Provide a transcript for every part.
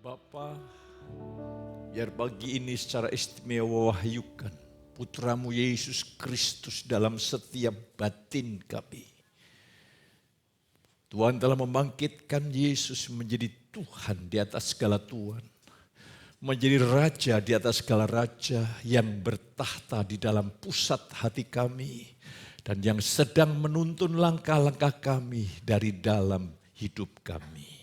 Bapa, biar pagi ini secara istimewa wahyukan putramu Yesus Kristus dalam setiap batin kami. Tuhan telah membangkitkan Yesus menjadi Tuhan di atas segala Tuhan. Menjadi Raja di atas segala Raja yang bertahta di dalam pusat hati kami. Dan yang sedang menuntun langkah-langkah kami dari dalam hidup kami.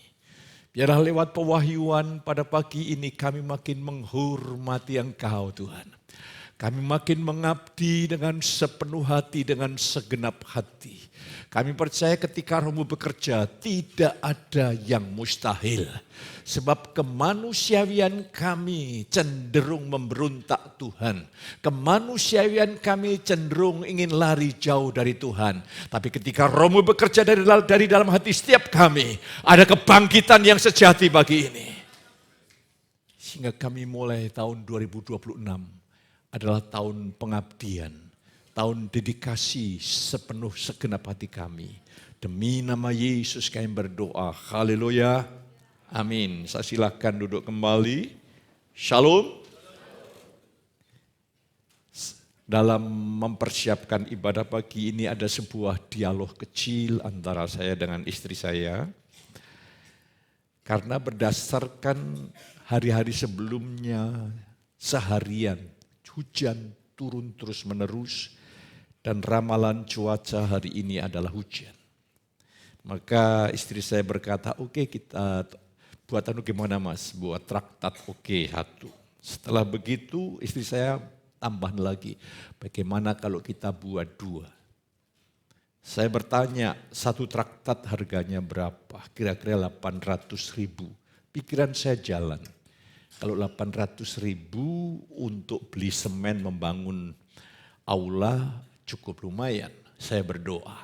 Biarlah lewat pewahyuan pada pagi ini kami makin menghormati Engkau Tuhan. Kami makin mengabdi dengan sepenuh hati, dengan segenap hati. Kami percaya ketika Roh-Mu bekerja tidak ada yang mustahil. Sebab kemanusiawian kami cenderung memberontak Tuhan. Kemanusiawian kami cenderung ingin lari jauh dari Tuhan. Tapi ketika Roh-Mu bekerja dari dalam hati setiap kami, ada kebangkitan yang sejati bagi ini. Sehingga kami mulai tahun 2026 adalah tahun pengabdian, tahun dedikasi sepenuh segenap hati kami. Demi nama Yesus kami berdoa. Haleluya. Amin. Saya silakan duduk kembali. Shalom. Dalam mempersiapkan ibadah pagi ini ada sebuah dialog kecil antara saya dengan istri saya. Karena berdasarkan hari-hari sebelumnya seharian hujan turun terus menerus dan ramalan cuaca hari ini adalah hujan. Maka istri saya berkata, oke, kita buat gimana mas? Buat traktat satu. Setelah begitu istri saya tambah lagi, bagaimana kalau kita buat 2? Saya bertanya, satu traktat harganya berapa? Kira-kira 800.000. Pikiran saya jalan. Kalau 800.000 untuk beli semen membangun aula cukup lumayan. Saya berdoa.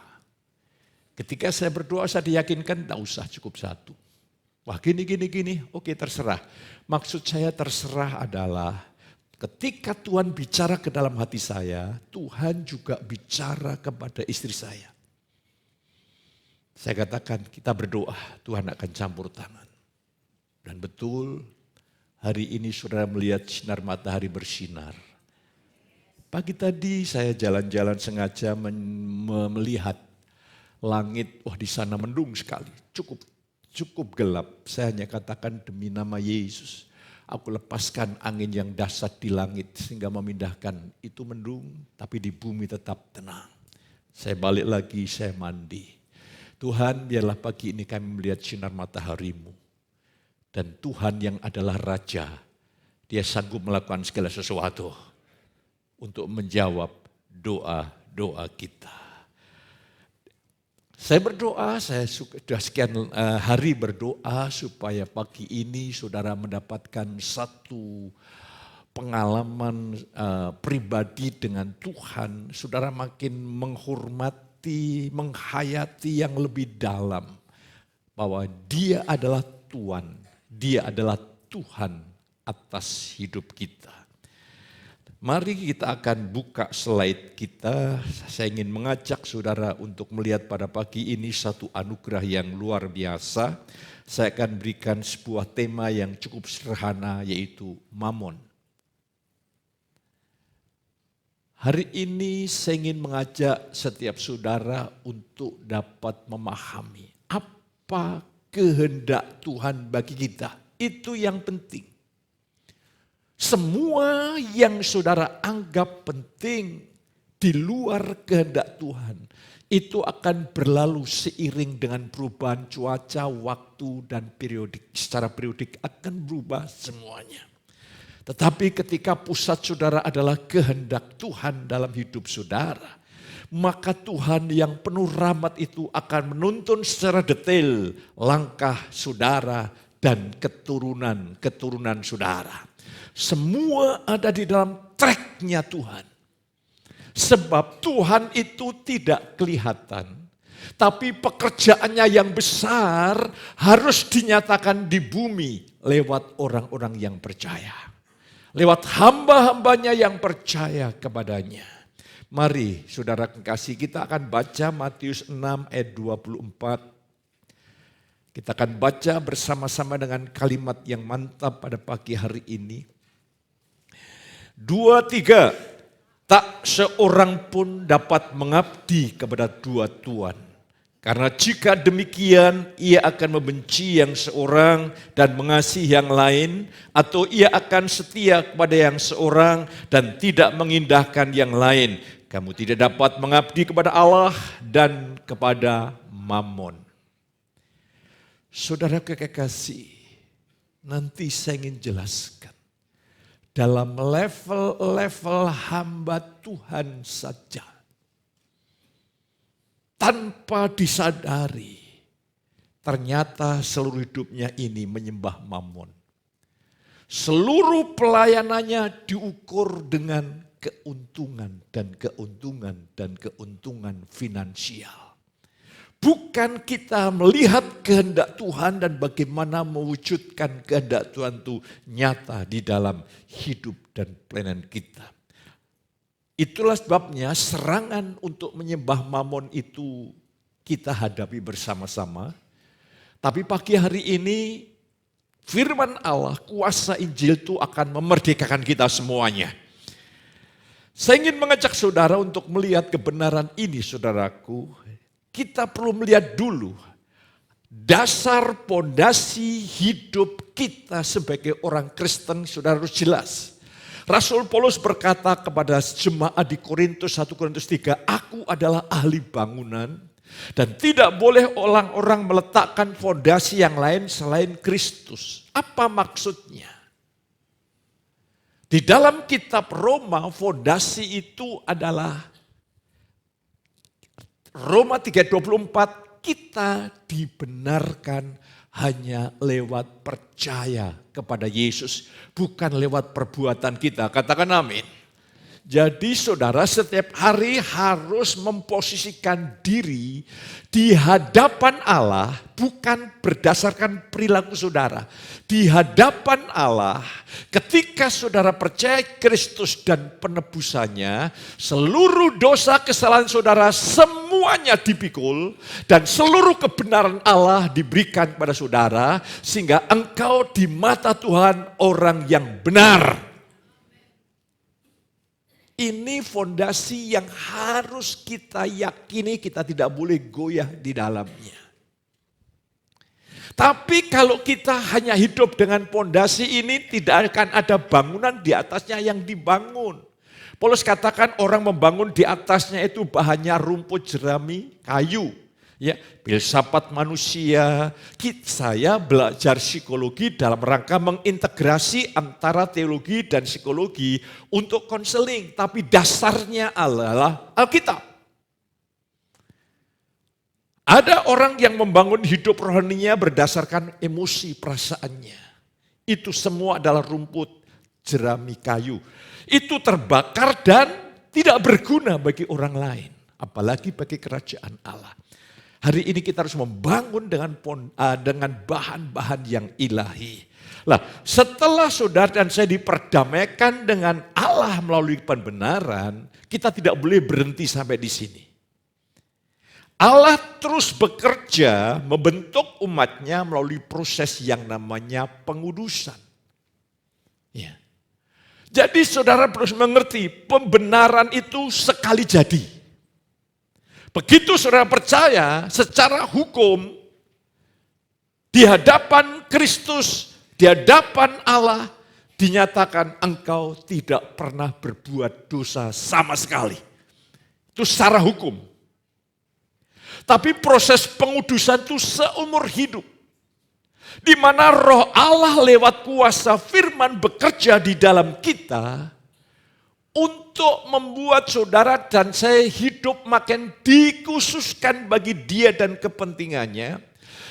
Ketika saya berdoa saya diyakinkan tak usah cukup 1. Wah gini, oke terserah. Maksud saya terserah adalah ketika Tuhan bicara ke dalam hati saya, Tuhan juga bicara kepada istri saya. Saya katakan kita berdoa, Tuhan akan campur tangan. Dan betul, hari ini saudara melihat sinar matahari bersinar. Pagi tadi saya jalan-jalan sengaja melihat langit, wah di sana mendung sekali, cukup gelap. Saya hanya katakan demi nama Yesus, aku lepaskan angin yang dahsyat di langit sehingga memindahkan itu mendung, tapi di bumi tetap tenang. Saya balik lagi, saya mandi. Tuhan biarlah pagi ini kami melihat sinar matahari-Mu. Dan Tuhan yang adalah Raja, Dia sanggup melakukan segala sesuatu untuk menjawab doa-doa kita. Saya berdoa, saya sudah sekian hari berdoa supaya pagi ini saudara mendapatkan satu pengalaman pribadi dengan Tuhan. Saudara makin menghormati, menghayati yang lebih dalam bahwa Dia adalah Tuhan. Dia adalah Tuhan atas hidup kita. Mari kita akan buka slide kita. Saya ingin mengajak saudara untuk melihat pada pagi ini satu anugerah yang luar biasa. Saya akan berikan sebuah tema yang cukup sederhana yaitu Mamon. Hari ini saya ingin mengajak setiap saudara untuk dapat memahami apa kehendak Tuhan bagi kita, itu yang penting. Semua yang saudara anggap penting di luar kehendak Tuhan, itu akan berlalu seiring dengan perubahan cuaca, waktu, dan secara periodik akan berubah semuanya. Tetapi ketika pusat saudara adalah kehendak Tuhan dalam hidup saudara, maka Tuhan yang penuh rahmat itu akan menuntun secara detail langkah saudara dan keturunan saudara. Semua ada di dalam tracknya Tuhan. Sebab Tuhan itu tidak kelihatan, tapi pekerjaannya yang besar harus dinyatakan di bumi lewat orang-orang yang percaya. Lewat hamba-hambanya yang percaya kepadanya. Mari saudara kekasih, kita akan baca Matius 6 ayat 24. Kita akan baca bersama-sama dengan kalimat yang mantap pada pagi hari ini. 2, 3, tak seorang pun dapat mengabdi kepada dua tuan. Karena jika demikian ia akan membenci yang seorang dan mengasihi yang lain, atau ia akan setia kepada yang seorang dan tidak mengindahkan yang lain. Kamu tidak dapat mengabdi kepada Allah dan kepada Mammon. Saudara kekasih, nanti saya ingin jelaskan. Dalam level-level hamba Tuhan saja, tanpa disadari, ternyata seluruh hidupnya ini menyembah Mammon. Seluruh pelayanannya diukur dengan keuntungan dan keuntungan dan keuntungan finansial. Bukan kita melihat kehendak Tuhan dan bagaimana mewujudkan kehendak Tuhan itu nyata di dalam hidup dan pelayanan kita. Itulah sebabnya serangan untuk menyembah Mammon itu kita hadapi bersama-sama. Tapi pagi hari ini firman Allah, kuasa Injil itu akan memerdekakan kita semuanya. Saya ingin mengajak saudara untuk melihat kebenaran ini, saudaraku. Kita perlu melihat dulu dasar pondasi hidup kita sebagai orang Kristen, saudara harus jelas. Rasul Paulus berkata kepada jemaat di Korintus 1 Korintus 3, aku adalah ahli bangunan dan tidak boleh orang-orang meletakkan fondasi yang lain selain Kristus. Apa maksudnya? Di dalam kitab Roma, fondasi itu adalah Roma 3:24, kita dibenarkan hanya lewat percaya kepada Yesus, bukan lewat perbuatan kita. Katakan amin. Jadi saudara setiap hari harus memposisikan diri di hadapan Allah, bukan berdasarkan perilaku saudara. Di hadapan Allah, ketika saudara percaya Kristus dan penebusannya, seluruh dosa kesalahan saudara semuanya dipikul dan seluruh kebenaran Allah diberikan kepada saudara sehingga engkau di mata Tuhan orang yang benar. Ini fondasi yang harus kita yakini, kita tidak boleh goyah di dalamnya. Tapi kalau kita hanya hidup dengan fondasi ini, tidak akan ada bangunan di atasnya yang dibangun. Paulus katakan orang membangun di atasnya itu bahannya rumput, jerami, kayu. Ya, filsafat manusia. Saya belajar psikologi dalam rangka mengintegrasi antara teologi dan psikologi untuk konseling, tapi dasarnya adalah Alkitab. Ada orang yang membangun hidup rohaninya berdasarkan emosi perasaannya. Itu semua adalah rumput, jerami, kayu. Itu terbakar dan tidak berguna bagi orang lain, apalagi bagi kerajaan Allah. Hari ini kita harus membangun dengan bahan-bahan yang ilahi. Nah, setelah saudara dan saya diperdamaikan dengan Allah melalui pembenaran, kita tidak boleh berhenti sampai di sini. Allah terus bekerja membentuk umatnya melalui proses yang namanya pengudusan. Ya. Jadi saudara harus mengerti pembenaran itu sekali jadi. Begitu saudara percaya secara hukum di hadapan Kristus, di hadapan Allah, dinyatakan engkau tidak pernah berbuat dosa sama sekali. Itu secara hukum. Tapi proses pengudusan itu seumur hidup. Di mana roh Allah lewat kuasa firman bekerja di dalam kita untuk membuat saudara dan saya hidup makin dikhususkan bagi dia dan kepentingannya.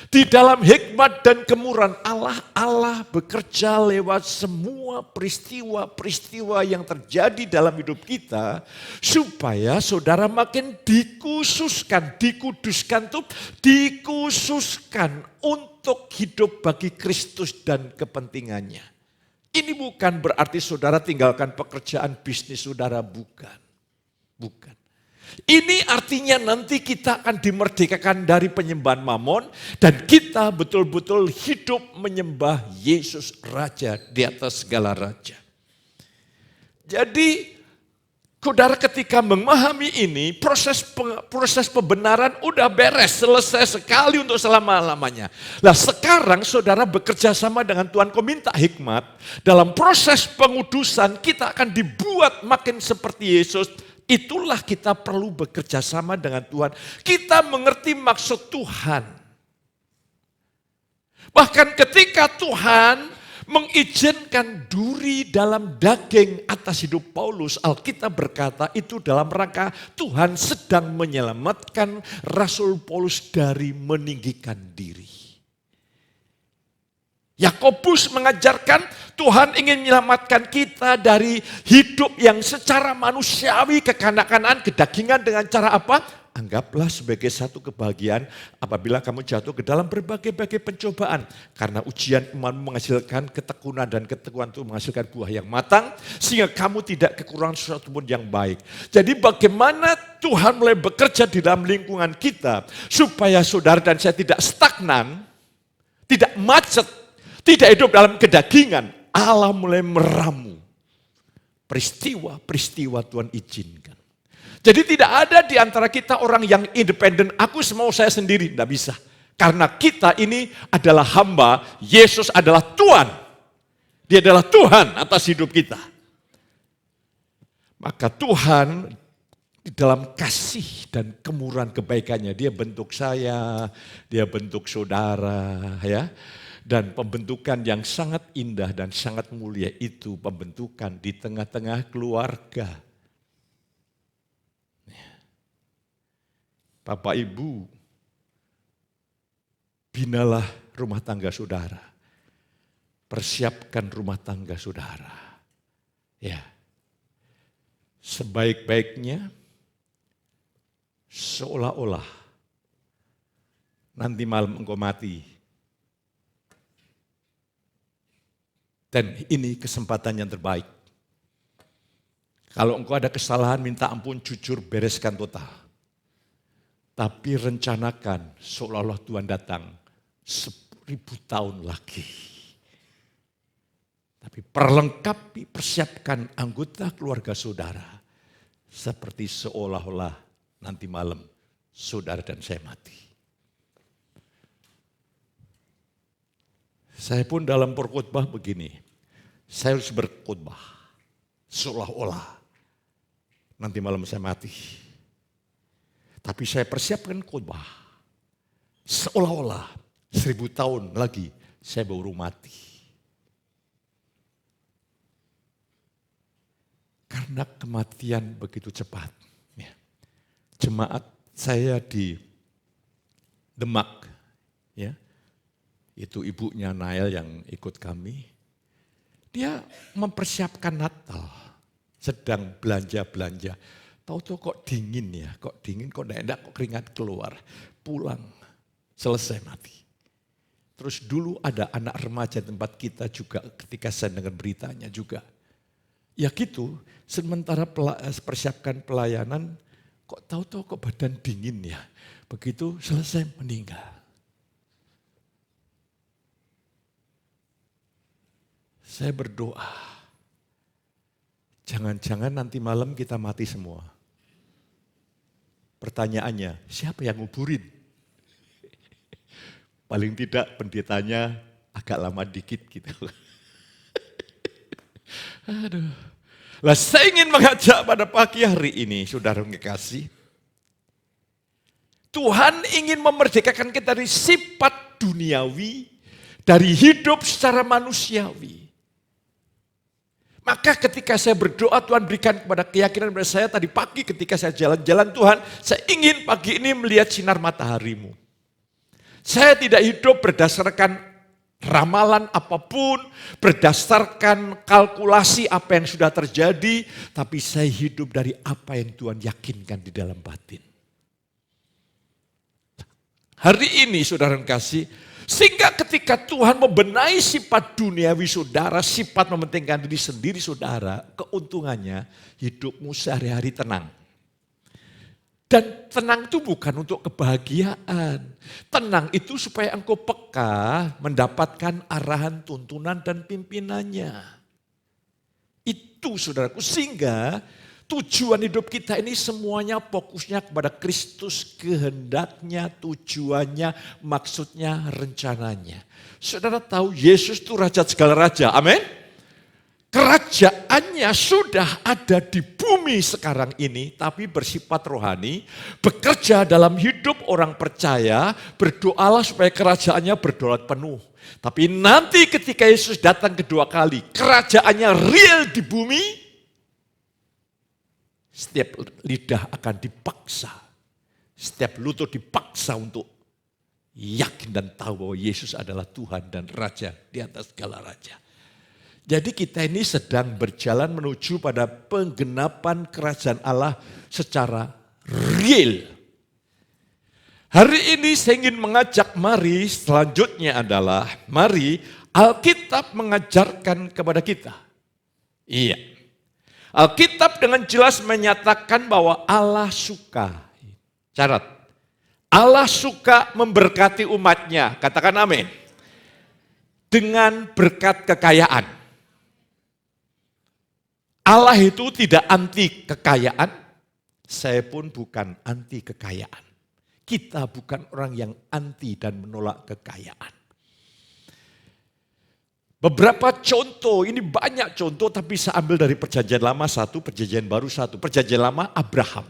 Di dalam hikmat dan kemurahan Allah, Allah bekerja lewat semua peristiwa-peristiwa yang terjadi dalam hidup kita. Supaya saudara makin dikhususkan, dikuduskan tuh dikhususkan untuk hidup bagi Kristus dan kepentingannya. Ini bukan berarti saudara tinggalkan pekerjaan bisnis saudara, bukan. Bukan. Ini artinya nanti kita akan dimerdekakan dari penyembahan Mamon dan kita betul-betul hidup menyembah Yesus Raja di atas segala raja. Jadi saudara ketika memahami ini, proses pembenaran udah beres, selesai sekali untuk selama-lamanya. Nah sekarang saudara bekerja sama dengan Tuhan, kau minta hikmat. Dalam proses pengudusan kita akan dibuat makin seperti Yesus. Itulah kita perlu bekerja sama dengan Tuhan. Kita mengerti maksud Tuhan. Bahkan ketika Tuhan mengizinkan duri dalam daging atas hidup Paulus, Alkitab berkata itu dalam rangka Tuhan sedang menyelamatkan Rasul Paulus dari meninggikan diri. Yakobus mengajarkan Tuhan ingin menyelamatkan kita dari hidup yang secara manusiawi, kekanak-kanakan, kedagingan dengan cara apa? Anggaplah sebagai satu kebahagiaan apabila kamu jatuh ke dalam berbagai-bagai pencobaan. Karena ujian iman menghasilkan ketekunan dan ketekunan itu menghasilkan buah yang matang. Sehingga kamu tidak kekurangan sesuatu pun yang baik. Jadi bagaimana Tuhan mulai bekerja di dalam lingkungan kita. Supaya saudara dan saya tidak stagnan, tidak macet, tidak hidup dalam kedagingan. Allah mulai meramu. Peristiwa-peristiwa Tuhan izinkan. Jadi tidak ada di antara kita orang yang independen, aku semau saya sendiri, tidak bisa. Karena kita ini adalah hamba, Yesus adalah Tuhan. Dia adalah Tuhan atas hidup kita. Maka Tuhan di dalam kasih dan kemurahan kebaikannya, dia bentuk saya, dia bentuk saudara, ya. Dan pembentukan yang sangat indah dan sangat mulia itu pembentukan di tengah-tengah keluarga. Bapak Ibu, binalah rumah tangga saudara. Persiapkan rumah tangga saudara. Ya. Sebaik-baiknya seolah-olah nanti malam engkau mati. Dan ini kesempatan yang terbaik. Kalau engkau ada kesalahan, minta ampun, jujur, bereskan total. Tapi rencanakan seolah-olah Tuhan datang 1000 tahun lagi. Tapi perlengkapi, persiapkan anggota keluarga saudara. Seperti seolah-olah nanti malam saudara dan saya mati. Saya pun dalam berkhotbah begini. Saya harus berkhotbah seolah-olah nanti malam saya mati. Tapi saya persiapkan khotbah seolah-olah 1000 tahun lagi saya baru mati. Karena kematian begitu cepat. Ya. Jemaat saya di Demak, ya, itu ibunya Nael yang ikut kami. Dia mempersiapkan Natal, sedang belanja-belanja. Tahu-tahu kok dingin ya, kok dingin, kok enggak, kok keringat keluar. Pulang, selesai mati. Terus dulu ada anak remaja tempat kita juga ketika saya dengar beritanya juga. Ya gitu, sementara persiapkan pelayanan, kok tahu-tahu kok badan dingin ya. Begitu selesai meninggal. Saya berdoa, jangan-jangan nanti malam kita mati semua. Pertanyaannya, siapa yang nguburin? Paling tidak pendetanya agak lama dikit gitu. Aduh. Lah saya ingin mengajak pada pagi hari ini, saudara kekasih. Tuhan ingin memerdekakan kita dari sifat duniawi, dari hidup secara manusiawi. Maka ketika saya berdoa, Tuhan berikan kepada keyakinan kepada saya tadi pagi ketika saya jalan-jalan, Tuhan, saya ingin pagi ini melihat sinar mataharimu. Saya tidak hidup berdasarkan ramalan apapun, berdasarkan kalkulasi apa yang sudah terjadi, tapi saya hidup dari apa yang Tuhan yakinkan di dalam batin. Hari ini saudara kasih, sehingga ketika Tuhan membenahi sifat duniawi saudara, sifat mementingkan diri sendiri saudara, keuntungannya hidupmu sehari-hari tenang. Dan tenang itu bukan untuk kebahagiaan. Tenang itu supaya engkau peka mendapatkan arahan, tuntunan, dan pimpinannya. Itu saudaraku, sehingga tujuan hidup kita ini semuanya fokusnya kepada Kristus, kehendaknya, tujuannya, maksudnya, rencananya. Saudara tahu Yesus itu raja segala raja, amin? Kerajaannya sudah ada di bumi sekarang ini, tapi bersifat rohani, bekerja dalam hidup orang percaya, berdoalah supaya kerajaannya berdaulat penuh. Tapi nanti ketika Yesus datang kedua kali, kerajaannya real di bumi, setiap lidah akan dipaksa, setiap lutut dipaksa untuk yakin dan tahu bahwa Yesus adalah Tuhan dan Raja di atas segala raja. Jadi kita ini sedang berjalan menuju pada penggenapan kerajaan Allah secara real. Hari ini saya ingin mengajak mari selanjutnya adalah mari Alkitab mengajarkan kepada kita. Iya. Alkitab dengan jelas menyatakan bahwa Allah suka. Syarat. Allah suka memberkati umatnya. Katakan amin. Dengan berkat kekayaan. Allah itu tidak anti kekayaan, saya pun bukan anti kekayaan. Kita bukan orang yang anti dan menolak kekayaan. Beberapa contoh, ini banyak contoh tapi saya ambil dari perjanjian lama satu, perjanjian baru satu. Perjanjian lama Abraham.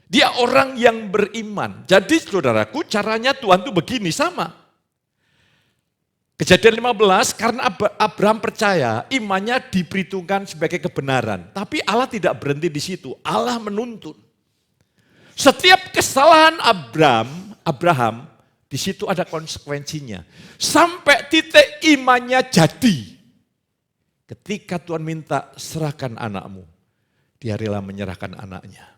Dia orang yang beriman. Jadi saudaraku caranya Tuhan itu begini sama. Kejadian 15, karena Abraham percaya, imannya diperhitungkan sebagai kebenaran. Tapi Allah tidak berhenti di situ, Allah menuntun. Setiap kesalahan Abraham, di situ ada konsekuensinya. Sampai titik imannya jadi. Ketika Tuhan minta, serahkan anakmu. Dia rela menyerahkan anaknya.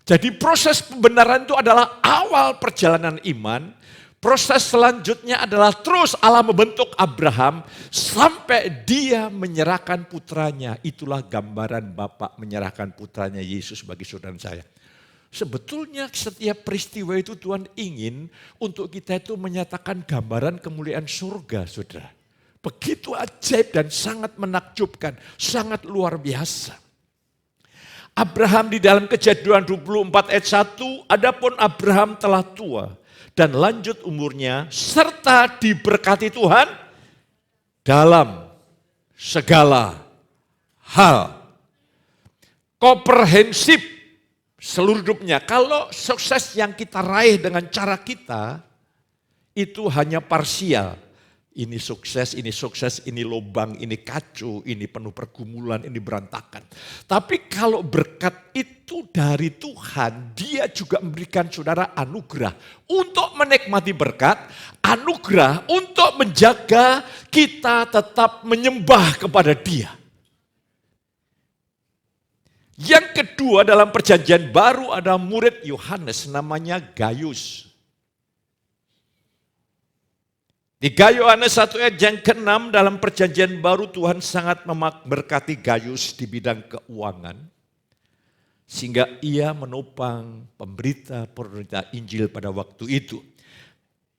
Jadi proses pembenaran itu adalah awal perjalanan iman. Proses selanjutnya adalah terus Allah membentuk Abraham sampai dia menyerahkan putranya. Itulah gambaran Bapa menyerahkan putranya Yesus bagi saudara saya. Sebetulnya setiap peristiwa itu Tuhan ingin untuk kita itu menyatakan gambaran kemuliaan surga, saudara. Begitu ajaib dan sangat menakjubkan, sangat luar biasa. Abraham di dalam Kejadian 24 ayat 1, adapun Abraham telah tua dan lanjut umurnya, serta diberkati Tuhan dalam segala hal. Komprehensif seluruh hidupnya. Kalau sukses yang kita raih dengan cara kita, itu hanya parsial. Ini sukses, ini lubang, ini kacau, ini penuh pergumulan, ini berantakan. Tapi kalau berkat itu dari Tuhan, dia juga memberikan saudara anugerah untuk menikmati berkat, anugerah untuk menjaga kita tetap menyembah kepada Dia. Yang kedua dalam perjanjian baru ada murid Yohanes namanya Gaius. Di Yohanes 1 ayat yang ke-6 dalam perjanjian baru Tuhan sangat memberkati Gaius di bidang keuangan. Sehingga ia menopang pemberita Injil pada waktu itu.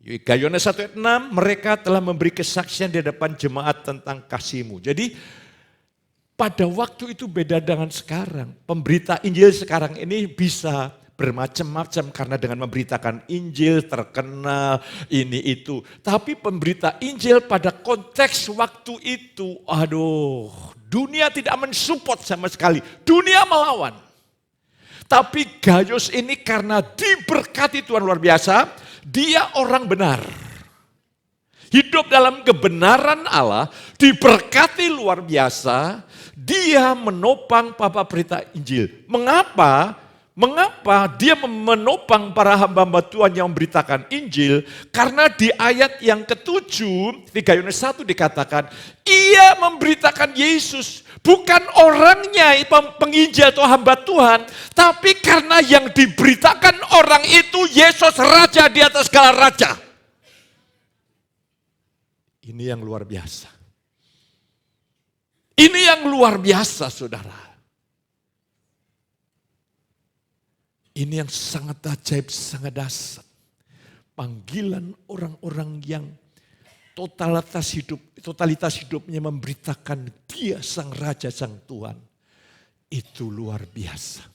Yohanes 1 ayat 6 mereka telah memberi kesaksian di hadapan jemaat tentang kasih-Mu. Jadi pada waktu itu beda dengan sekarang. Pemberita Injil sekarang ini bisa bermacam-macam karena dengan memberitakan Injil terkenal ini itu. Tapi pemberita Injil pada konteks waktu itu, dunia tidak mensupport sama sekali. Dunia melawan. Tapi Gaius ini karena diberkati Tuhan luar biasa, dia orang benar. Hidup dalam kebenaran Allah, diberkati luar biasa, dia menopang para berita Injil. Mengapa? Mengapa dia menopang para hamba-hamba Tuhan yang memberitakan Injil? Karena di ayat yang ke-7, di Yohanes 1 dikatakan, ia memberitakan Yesus. Bukan orangnya penginjil atau hamba Tuhan, tapi karena yang diberitakan orang itu Yesus Raja di atas segala raja. Ini yang luar biasa. Ini yang luar biasa, saudara. Ini yang sangat ajaib, sangat dahsyat. Panggilan orang-orang yang totalitas hidupnya memberitakan Dia Sang Raja, Sang Tuhan. Itu luar biasa.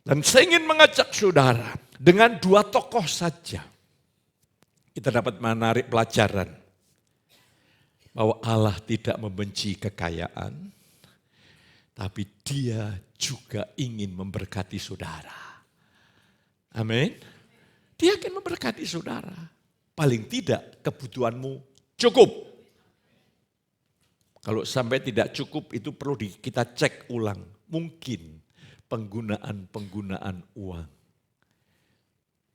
Dan saya ingin mengajak saudara, dengan 2 tokoh saja, kita dapat menarik pelajaran bahwa Allah tidak membenci kekayaan, tapi Dia juga ingin memberkati saudara. Amin. Dia akan memberkati saudara. Paling tidak kebutuhanmu cukup. Kalau sampai tidak cukup itu perlu kita cek ulang. Mungkin penggunaan uang.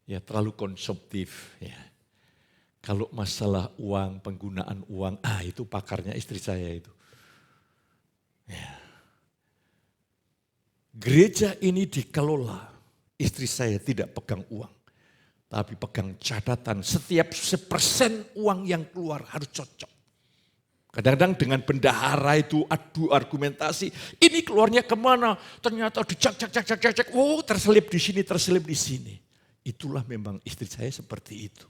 Ya terlalu konsumtif. Ya. Kalau masalah uang, penggunaan uang, itu pakarnya istri saya itu. Ya. Gereja ini dikelola, istri saya tidak pegang uang. Tapi pegang catatan, setiap 1% uang yang keluar harus cocok. Kadang-kadang dengan bendahara itu adu argumentasi, ini keluarnya kemana? Ternyata dicek, terselip di sini, terselip di sini. Itulah memang istri saya seperti itu.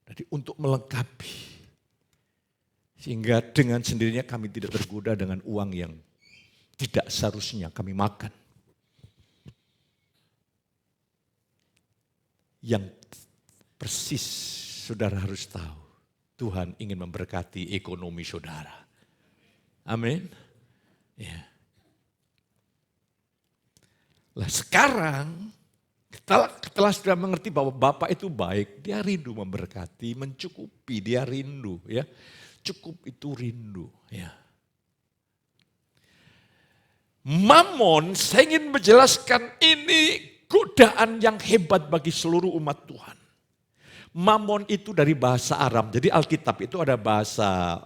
Jadi untuk melengkapi, sehingga dengan sendirinya kami tidak tergoda dengan uang yang tidak seharusnya kami makan. Yang persis saudara harus tahu, Tuhan ingin memberkati ekonomi saudara. Amin. Ya. Lah sekarang, setelah sudah mengerti bahwa Bapak itu baik, Dia rindu memberkati, mencukupi, Dia rindu. Ya, cukup itu rindu. Ya. Mamon, saya ingin menjelaskan ini godaan yang hebat bagi seluruh umat Tuhan. Mamon itu dari bahasa Aram, jadi Alkitab itu ada bahasa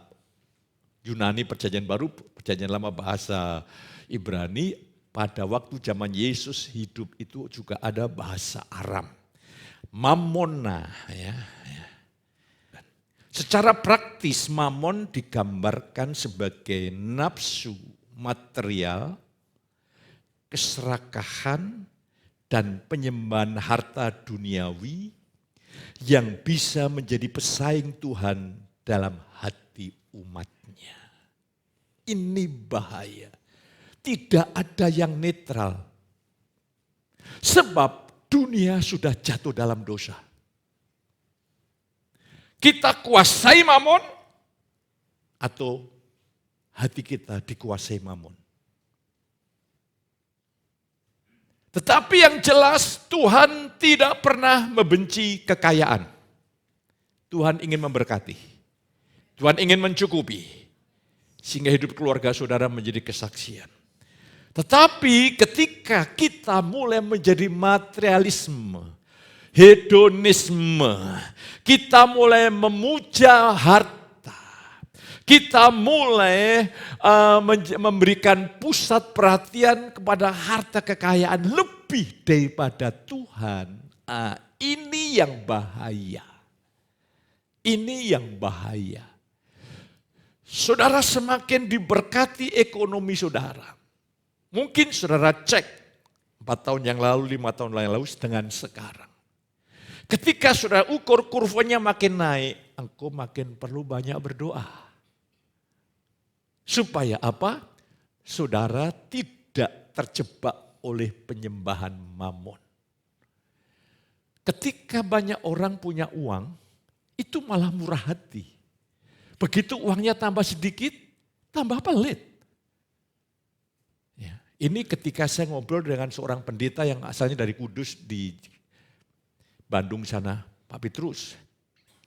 Yunani Perjanjian Baru, Perjanjian Lama bahasa Ibrani. Pada waktu zaman Yesus hidup itu juga ada bahasa Aram. Mamona. Ya. Secara praktis mamon digambarkan sebagai nafsu material, keserakahan, dan penyembahan harta duniawi yang bisa menjadi pesaing Tuhan dalam hati umatnya. Ini bahaya. Tidak ada yang netral. Sebab dunia sudah jatuh dalam dosa. Kita kuasai mamon atau hati kita dikuasai mamon. Tetapi yang jelas Tuhan tidak pernah membenci kekayaan. Tuhan ingin memberkati. Tuhan ingin mencukupi. Sehingga hidup keluarga saudara menjadi kesaksian. Tetapi ketika kita mulai menjadi materialisme, hedonisme, kita mulai memuja harta, kita mulai memberikan pusat perhatian kepada harta kekayaan lebih daripada Tuhan. Ini yang bahaya. Ini yang bahaya. Saudara semakin diberkati ekonomi saudara. Mungkin saudara cek 4 tahun yang lalu, 5 tahun yang lalu dengan sekarang. Ketika saudara ukur kurvanya makin naik, engkau makin perlu banyak berdoa. Supaya apa? Saudara tidak terjebak oleh penyembahan mamon. Ketika banyak orang punya uang, itu malah murah hati. Begitu uangnya tambah sedikit, tambah pelit. Ya, ini ketika saya ngobrol dengan seorang pendeta yang asalnya dari Kudus di Bandung sana, Pak Petrus.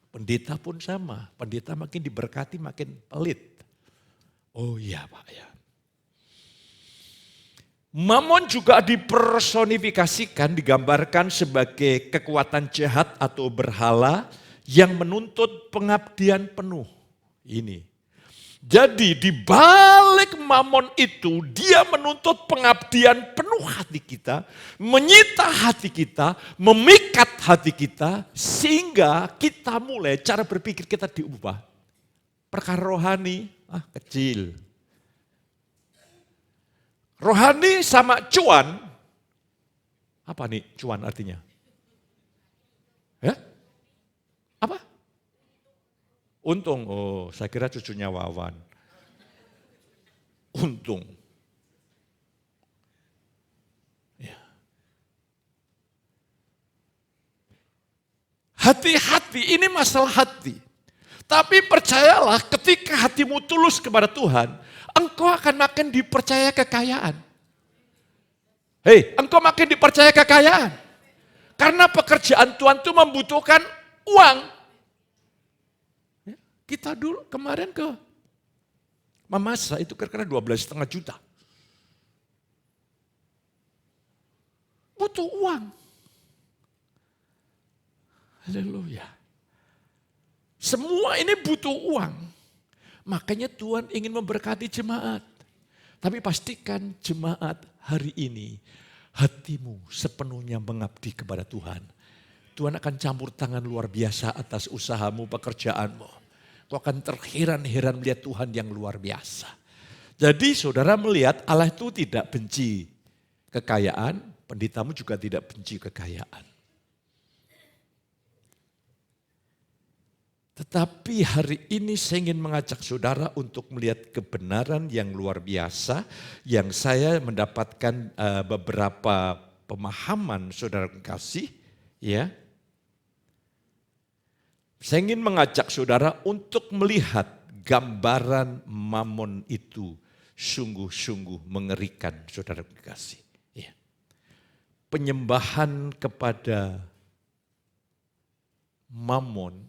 Pendeta pun sama, pendeta makin diberkati makin pelit. Oh iya Pak ya. Mamon juga dipersonifikasikan, digambarkan sebagai kekuatan jahat atau berhala yang menuntut pengabdian penuh. Ini. Jadi di balik mamon itu dia menuntut pengabdian penuh hati kita, menyita hati kita, memikat hati kita sehingga kita mulai cara berpikir kita diubah. Perkara rohani, kecil. Rohani sama cuan. Apa nih cuan artinya? Ya? Apa? Untung. Oh, saya kira cucunya Wawan. Untung. Ya. Hati-hati, ini masalah hati. Tapi percayalah ketika hatimu tulus kepada Tuhan, engkau akan makin dipercaya kekayaan. Hei, engkau makin dipercaya kekayaan. Karena pekerjaan Tuhan itu membutuhkan uang. Kita dulu kemarin ke Mamasa itu kira-kira 12,5 juta. Butuh uang. Haleluya. Semua ini butuh uang. Makanya Tuhan ingin memberkati jemaat. Tapi pastikan jemaat hari ini hatimu sepenuhnya mengabdi kepada Tuhan. Tuhan akan campur tangan luar biasa atas usahamu, pekerjaanmu. Kau akan terheran-heran melihat Tuhan yang luar biasa. Jadi saudara melihat Allah itu tidak benci kekayaan, pendetamu juga tidak benci kekayaan. Tetapi hari ini saya ingin mengajak saudara untuk melihat kebenaran yang luar biasa yang saya mendapatkan beberapa pemahaman saudara kasih, ya. Saya ingin mengajak saudara untuk melihat gambaran Mamon itu sungguh-sungguh mengerikan saudara kasih. Ya. Penyembahan kepada Mamon.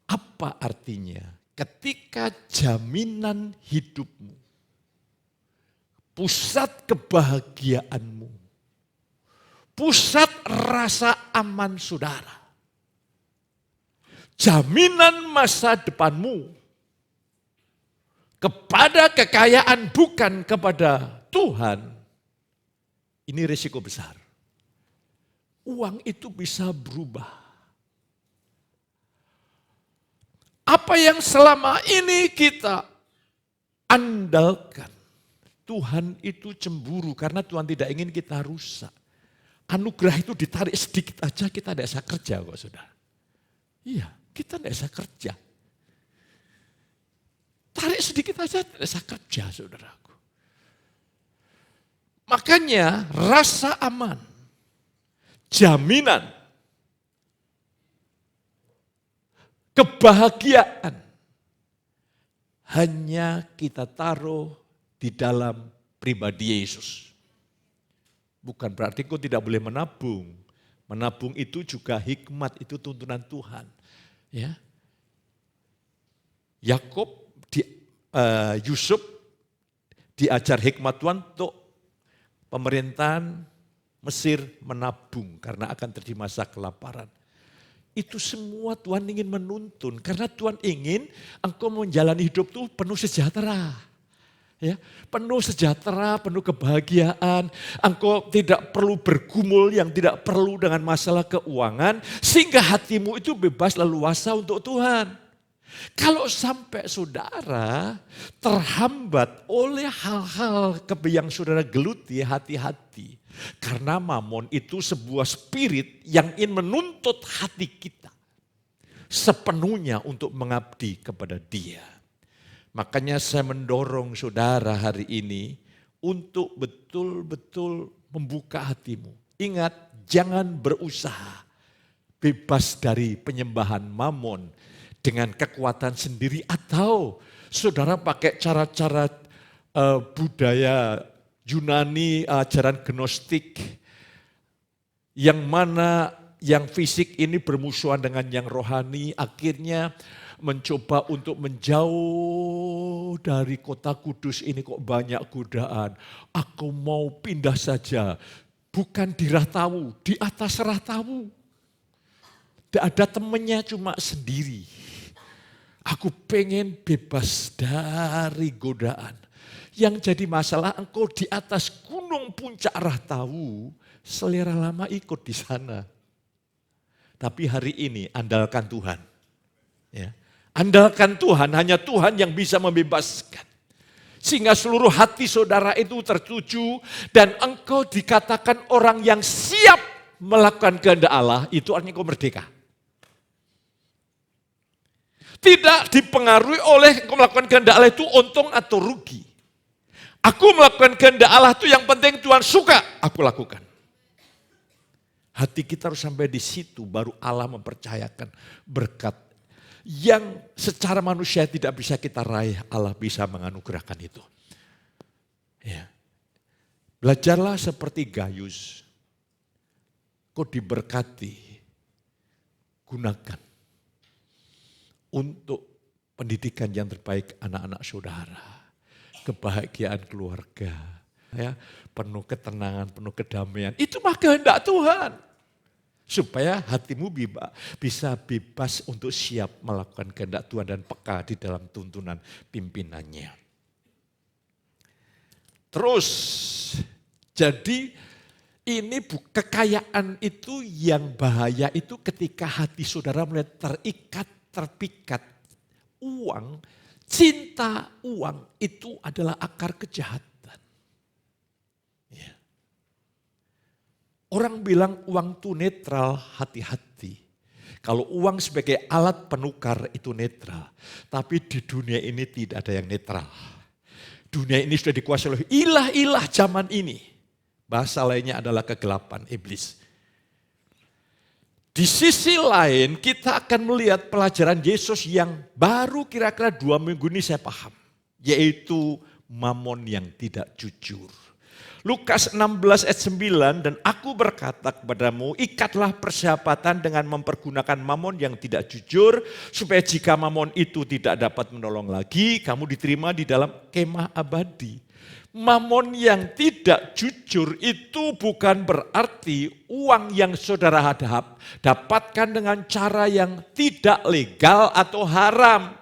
Apa artinya? Ketika jaminan hidupmu, pusat kebahagiaanmu, pusat rasa aman saudara, jaminan masa depanmu kepada kekayaan bukan kepada Tuhan, ini risiko besar. Uang itu bisa berubah. Apa yang selama ini kita andalkan, Tuhan itu cemburu karena Tuhan tidak ingin kita rusak. Anugerah itu ditarik sedikit aja kita tidak bisa kerja kok saudara. Iya, kita tidak bisa kerja. Tarik sedikit aja tidak bisa kerja saudaraku. Makanya rasa aman, jaminan, kebahagiaan hanya kita taruh di dalam pribadi Yesus. Bukan berarti kau tidak boleh menabung. Menabung itu juga hikmat, itu tuntunan Tuhan. Ya. Yusuf diajar hikmat Tuhan untuk pemerintahan Mesir menabung karena akan terjadi masa kelaparan. Itu semua Tuhan ingin menuntun karena Tuhan ingin engkau menjalani hidup itu penuh sejahtera. Ya, penuh sejahtera, penuh kebahagiaan. Engkau tidak perlu bergumul yang tidak perlu dengan masalah keuangan sehingga hatimu itu bebas leluasa untuk Tuhan. Kalau sampai saudara terhambat oleh hal-hal yang saudara geluti, hati-hati. Karena Mamon itu sebuah spirit yang ingin menuntut hati kita sepenuhnya untuk mengabdi kepada Dia. Makanya saya mendorong saudara hari ini untuk betul-betul membuka hatimu. Ingat, jangan berusaha bebas dari penyembahan Mamon dengan kekuatan sendiri atau saudara pakai cara-cara budaya Yunani, ajaran Gnostik, yang mana yang fisik ini bermusuhan dengan yang rohani, akhirnya mencoba untuk menjauh dari kota kudus ini kok banyak godaan. Aku mau pindah saja, bukan di Rahtawu, di atas Rahtawu. Tidak ada temannya, cuma sendiri. Aku pengen bebas dari godaan. Yang jadi masalah engkau di atas gunung puncak Rahtawu, selera lama ikut di sana. Tapi hari ini andalkan Tuhan. Ya. Andalkan Tuhan, hanya Tuhan yang bisa membebaskan. Sehingga seluruh hati saudara itu tertuju dan engkau dikatakan orang yang siap melakukan kehendak Allah, itu artinya engkau merdeka. Tidak dipengaruhi oleh engkau melakukan kehendak Allah itu untung atau rugi. Aku melakukan kehendak Allah itu yang penting Tuhan suka, aku lakukan. Hati kita harus sampai di situ baru Allah mempercayakan berkat yang secara manusia tidak bisa kita raih, Allah bisa menganugerahkan itu. Ya. Belajarlah seperti Gayus. Kau diberkati, gunakan untuk pendidikan yang terbaik anak-anak saudara. Kebahagiaan keluarga, ya, penuh ketenangan, penuh kedamaian. Itu mah kehendak Tuhan. Supaya hatimu bisa bebas untuk siap melakukan kehendak Tuhan dan peka di dalam tuntunan pimpinannya. Terus, jadi ini kekayaan itu yang bahaya itu ketika hati saudara mulai terpikat. Uang, cinta uang itu adalah akar kejahatan. Ya. Orang bilang uang itu netral, hati-hati. Kalau uang sebagai alat penukar itu netral. Tapi di dunia ini tidak ada yang netral. Dunia ini sudah dikuasai oleh ilah-ilah zaman ini. Bahasa lainnya adalah kegelapan iblis. Di sisi lain kita akan melihat pelajaran Yesus yang baru kira-kira 2 minggu ini saya paham. Yaitu mamon yang tidak jujur. Lukas 16 ayat 9, dan aku berkata kepadamu, ikatlah persahabatan dengan mempergunakan mamon yang tidak jujur, supaya jika mamon itu tidak dapat menolong lagi, kamu diterima di dalam kemah abadi. Mamon yang tidak jujur itu bukan berarti uang yang saudara dapatkan dengan cara yang tidak legal atau haram.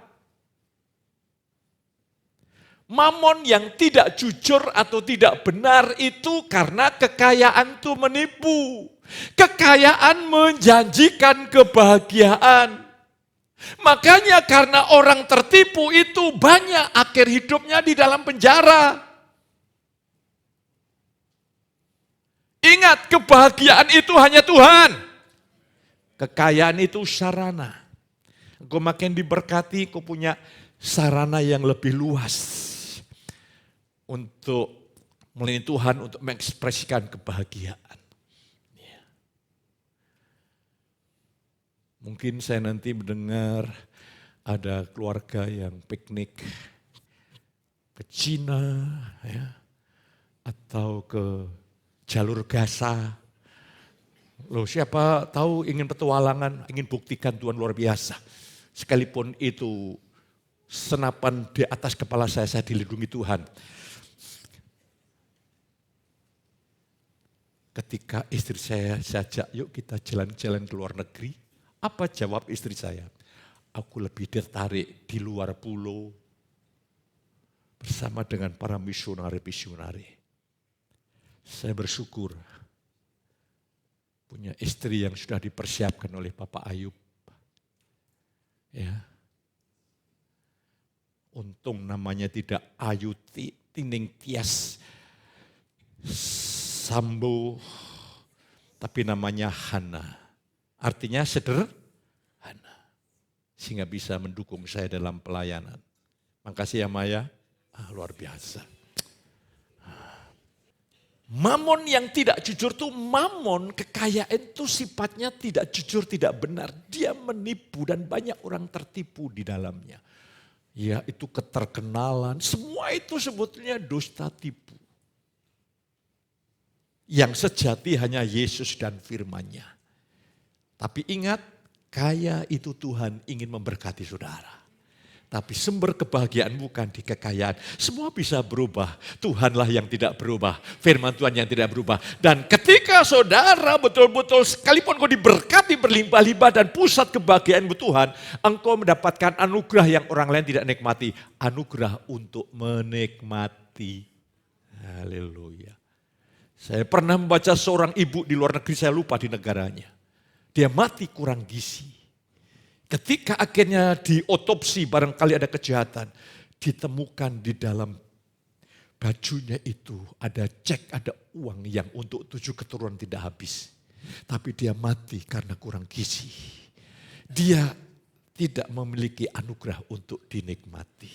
Mamon yang tidak jujur atau tidak benar itu karena kekayaan itu menipu. Kekayaan menjanjikan kebahagiaan. Makanya karena orang tertipu itu banyak akhir hidupnya di dalam penjara. Ingat, kebahagiaan itu hanya Tuhan. Kekayaan itu sarana. Engkau makin diberkati, kau punya sarana yang lebih luas. Untuk melayani Tuhan, untuk mengekspresikan kebahagiaan. Ya. Mungkin saya nanti mendengar ada keluarga yang piknik ke Cina, ya, atau ke jalur Gaza. Loh, siapa tahu ingin petualangan, ingin buktikan Tuhan luar biasa. Sekalipun itu senapan di atas kepala saya dilindungi Tuhan. Ketika istri saya ajak, yuk kita jalan-jalan ke luar negeri. Apa jawab istri saya? Aku lebih tertarik di luar pulau bersama dengan para misionari-misionari. Saya bersyukur punya istri yang sudah dipersiapkan oleh Bapak Ayub. Ya. Untung namanya tidak Ayu Tining Tias Sambo, tapi namanya Hana. Artinya sederhana. Sehingga bisa mendukung saya dalam pelayanan. Makasih ya Maya, luar biasa. Mamon yang tidak jujur itu mamon, kekayaan itu sifatnya tidak jujur, tidak benar. Dia menipu dan banyak orang tertipu di dalamnya. Ya itu keterkenalan, semua itu sebetulnya dusta tipu. Yang sejati hanya Yesus dan firman-Nya. Tapi ingat, kaya itu Tuhan ingin memberkati saudara. Tapi sumber kebahagiaan bukan di kekayaan. Semua bisa berubah. Tuhanlah yang tidak berubah. Firman Tuhan yang tidak berubah. Dan ketika saudara betul-betul sekalipun kau diberkati berlimpah-limpah dan pusat kebahagiaan Tuhan, engkau mendapatkan anugerah yang orang lain tidak nikmati. Anugerah untuk menikmati. Haleluya. Saya pernah membaca seorang ibu di luar negeri, saya lupa di negaranya. Dia mati kurang gizi. Ketika akhirnya diotopsi barangkali ada kejahatan, ditemukan di dalam Bajunya itu ada cek, ada uang yang untuk 7 keturunan tidak habis. Tapi dia mati karena kurang gizi. Dia tidak memiliki anugerah untuk dinikmati.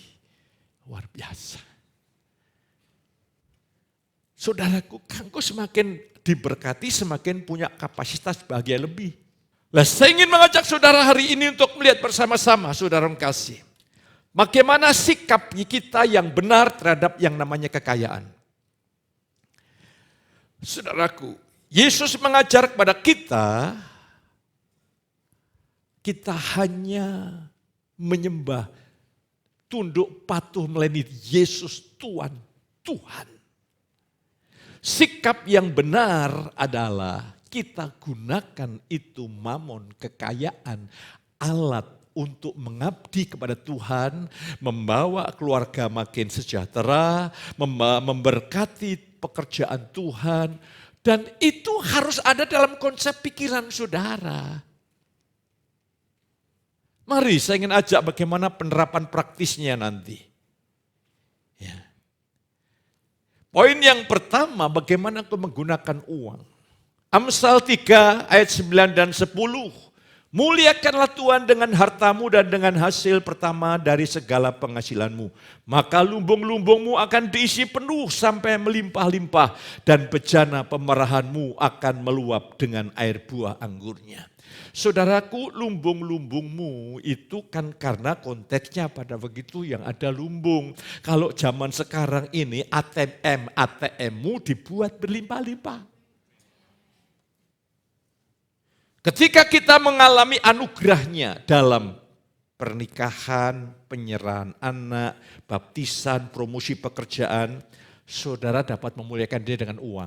Luar biasa. Saudaraku, engkau semakin diberkati, semakin punya kapasitas bahagia lebih. Nah, saya ingin mengajak saudara hari ini untuk melihat bersama-sama, saudara kasih. Bagaimana sikap kita yang benar terhadap yang namanya kekayaan. Saudaraku, Yesus mengajar kepada kita hanya menyembah, tunduk patuh melayani Yesus Tuhan. Sikap yang benar adalah kita gunakan itu mamon, kekayaan, alat untuk mengabdi kepada Tuhan, membawa keluarga makin sejahtera, memberkati pekerjaan Tuhan. Dan itu harus ada dalam konsep pikiran saudara. Mari saya ingin ajak bagaimana penerapan praktisnya nanti. Ya. Poin yang pertama, bagaimana aku menggunakan uang. Amsal 3 ayat 9 dan 10. Muliakanlah Tuhan dengan hartamu dan dengan hasil pertama dari segala penghasilanmu. Maka lumbung-lumbungmu akan diisi penuh sampai melimpah-limpah. Dan bejana pemerahanmu akan meluap dengan air buah anggurnya. Saudaraku, lumbung-lumbungmu itu kan karena konteksnya pada begitu yang ada lumbung. Kalau zaman sekarang ini ATM-mu dibuat berlimpah-limpah. Ketika kita mengalami anugerahnya dalam pernikahan, penyerahan anak, baptisan, promosi pekerjaan, saudara dapat memuliakan dia dengan uang.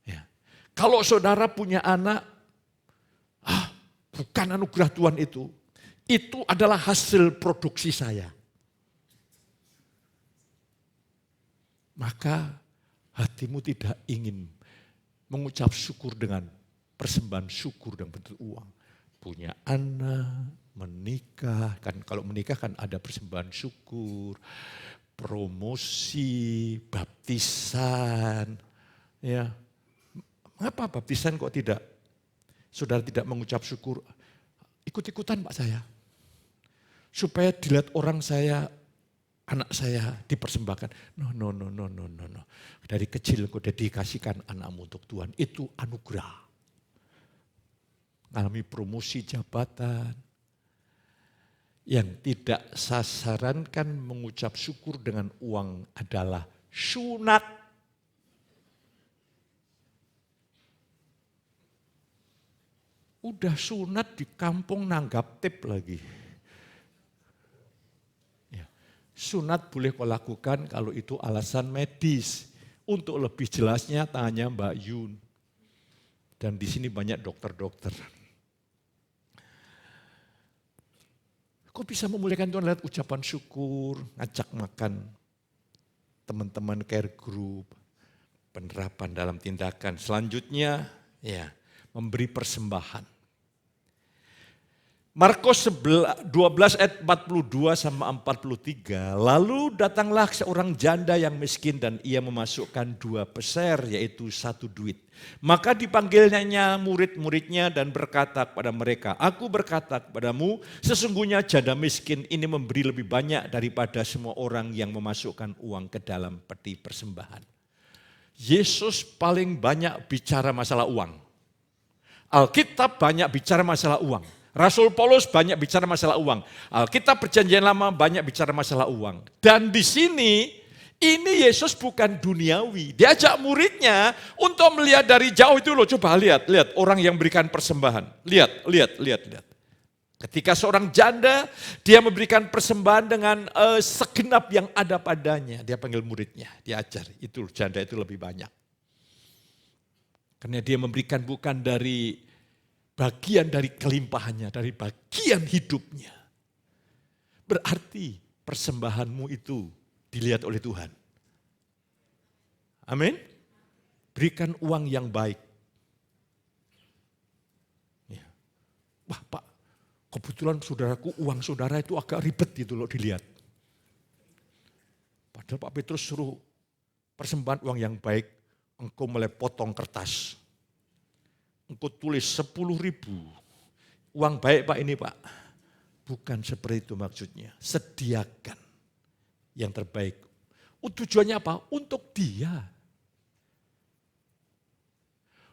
Ya. Kalau saudara punya anak, bukan anugerah Tuhan itu adalah hasil produksi saya. Maka hatimu tidak ingin mengucap syukur dengan persembahan syukur dan bentuk uang. Punya anak, menikah, kan kalau menikah kan ada persembahan syukur, promosi, baptisan. Ya. Mengapa baptisan kok tidak? Saudara tidak mengucap syukur, ikut-ikutan Pak saya. Supaya dilihat orang saya, anak saya dipersembahkan. No. Dari kecil kau dedikasikan anakmu untuk Tuhan, itu anugerah. Mengalami promosi jabatan. Yang tidak sasarankan mengucap syukur dengan uang adalah sunat. Udah sunat di kampung nanggap tip lagi. Ya. Sunat boleh kau lakukan kalau itu alasan medis. Untuk lebih jelasnya tanya Mbak Yun. Dan di sini banyak dokter-dokter. Kok bisa memuliakan Tuhan lewat ucapan syukur, ngajak makan teman-teman care group, penerapan dalam tindakan. Selanjutnya, ya, memberi persembahan. Markus 12 ayat 42 sama 43. Lalu datanglah seorang janda yang miskin dan ia memasukkan 2 peser yaitu 1 duit. Maka dipanggilnya murid-muridnya dan berkata kepada mereka, aku berkata kepadamu sesungguhnya janda miskin ini memberi lebih banyak daripada semua orang yang memasukkan uang ke dalam peti persembahan. Yesus paling banyak bicara masalah uang. Alkitab banyak bicara masalah uang. Rasul Paulus banyak bicara masalah uang. Alkitab Perjanjian Lama banyak bicara masalah uang. Dan di sini, ini Yesus bukan duniawi. Diajak muridnya untuk melihat dari jauh itu loh. Coba lihat orang yang berikan persembahan. Lihat. Ketika seorang janda, dia memberikan persembahan dengan segenap yang ada padanya. Dia panggil muridnya, dia ajar. Itu janda itu lebih banyak. Karena dia memberikan bukan dari bagian dari kelimpahannya, dari bagian hidupnya. Berarti persembahanmu itu dilihat oleh Tuhan. Amin. Berikan uang yang baik. Ya. Wah Pak, kebetulan saudaraku uang saudara itu agak ribet gitu loh dilihat. Padahal Pak Petrus suruh persembahan uang yang baik, engkau mulai potong kertas. Engkau tulis 10.000. Uang baik Pak ini Pak. Bukan seperti itu maksudnya. Sediakan yang terbaik. Tujuannya apa? Untuk dia.